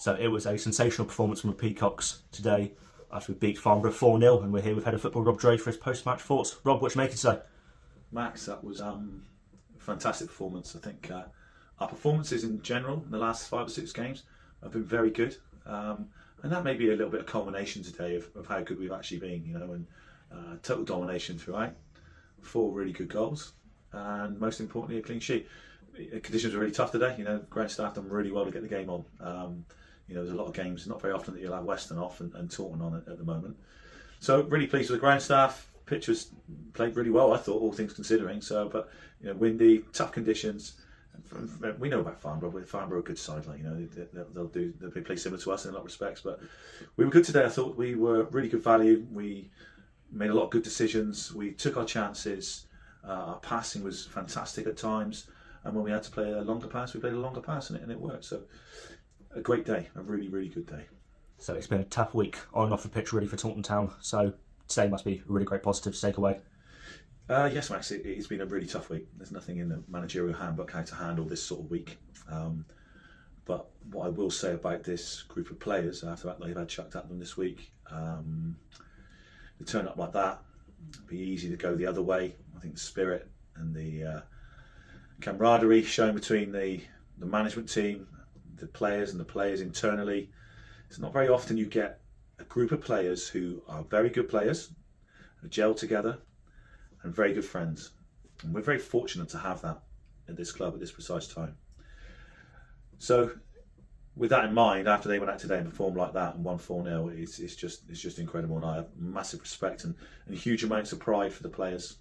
So it was a sensational performance from the Peacocks today as we beat Farnborough 4-0, and we're here with Head of Football Rob Dray for his post-match thoughts. Rob, what you make it today? Max, that was a fantastic performance. I think our performances in general in the last 5 or 6 games have been very good, and that may be a little bit of culmination today of how good we've actually been, and total domination throughout, 4 really good goals, and most importantly a clean sheet. The conditions were really tough today. Ground staff done really well to get the game on. There's a lot of games, not very often that you'll have Western off and Taunton on at the moment. So really pleased with the ground staff. Pitch was played really well, I thought, all things considering. So, but windy, tough conditions. We know about Farnborough. Farnborough are a good side. They'll play similar to us in a lot of respects. But we were good today. I thought we were really good value. We made a lot of good decisions. We took our chances. Our passing was fantastic at times. And when we had to play a longer pass, we played a longer pass and it worked. So a great day, a really, really good day. So it's been a tough week on and off the pitch really for Taunton Town. So today must be a really great positive to take away. Yes, Max, it's been a really tough week. There's nothing in the managerial handbook how to handle this sort of week. But what I will say about this group of players, after they've had chucked at them this week, to turn up like that, it'd be easy to go the other way. I think the spirit and the camaraderie shown between the management team, the players and the players internally. It's not very often you get a group of players who are very good players, who gel together and very good friends. And we're very fortunate to have that at this club at this precise time. So with that in mind, after they went out today and performed like that and won 4-0, it's just incredible, and I have massive respect and huge amounts of pride for the players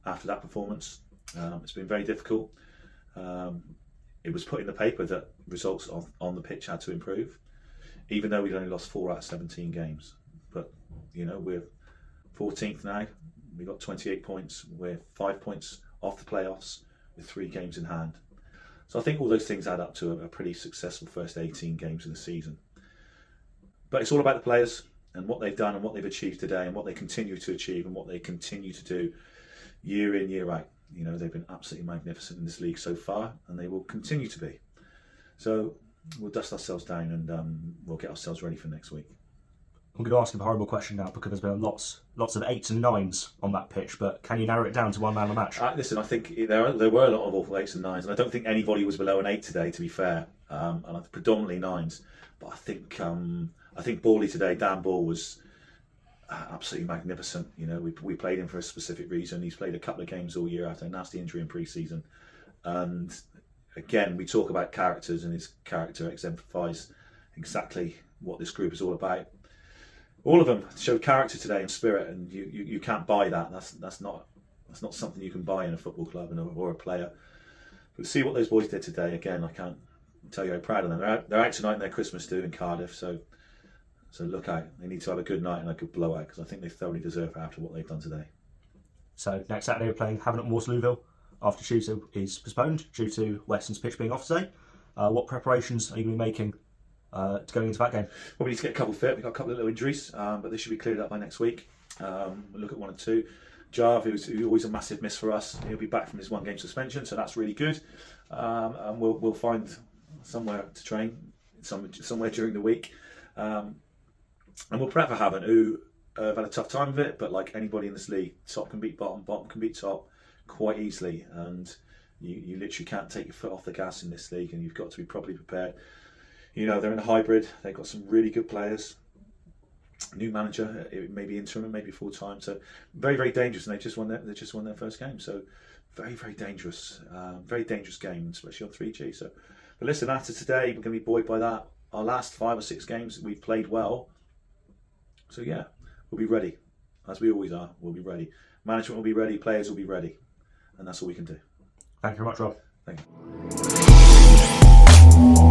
after that performance. It's been very difficult. It was put in the paper that results on the pitch had to improve, even though we'd only lost 4 out of 17 games. But we're 14th now. We've got 28 points. We're 5 points off the playoffs with 3 games in hand. So I think all those things add up to a pretty successful first 18 games of the season. But it's all about the players and what they've done and what they've achieved today and what they continue to achieve and what they continue to do year in, year out. They've been absolutely magnificent in this league so far, and they will continue to be. So we'll dust ourselves down and we'll get ourselves ready for next week. I'm going to ask you a horrible question now because there's been lots of 8s and 9s on that pitch, but can you narrow it down to one man a match? Listen, I think there were a lot of awful 8s and 9s, and I don't think anybody was below an 8 today, to be fair, and predominantly 9s. But I think Bally today, Dan Ball, was absolutely magnificent. We played him for a specific reason. He's played a couple of games all year after a nasty injury in pre-season, and again we talk about characters, and his character exemplifies exactly what this group is all about. All of them showed character today and spirit, and you can't buy that. That's not something you can buy in a football club or a player. But see what those boys did today. Again, I can't tell you how proud of them. They're out tonight in their Christmas do in Cardiff, so look out. They need to have a good night and a good blowout, because I think they thoroughly deserve it after what they've done today. So next Saturday we're playing Havant and Waterlooville after Tuesday is postponed due to Western's pitch being off today. What preparations are you going to be making to going into that game? Well, we need to get a couple fit. We've got a couple of little injuries, but they should be cleared up by next week. We'll look at 1 and 2. Jarve, who's always a massive miss for us, he'll be back from his 1-game suspension, so that's really good. And we'll find somewhere to train somewhere during the week. And we'll prep for Havant, who have had a tough time of it, but like anybody in this league, top can beat bottom, bottom can beat top quite easily, and you literally can't take your foot off the gas in this league, and you've got to be properly prepared. They're in a hybrid. They've got some really good players. New manager, it may be interim, it may be full time. So very, very dangerous, and they just won their first game. So very, very dangerous game, especially on 3G. So, but listen, after today, we're going to be buoyed by that. Our last 5 or 6 games, we've played well. So yeah, we'll be ready, as we always are. We'll be ready. Management will be ready. Players will be ready, and that's all we can do. Thank you very much, Rob. Thank you.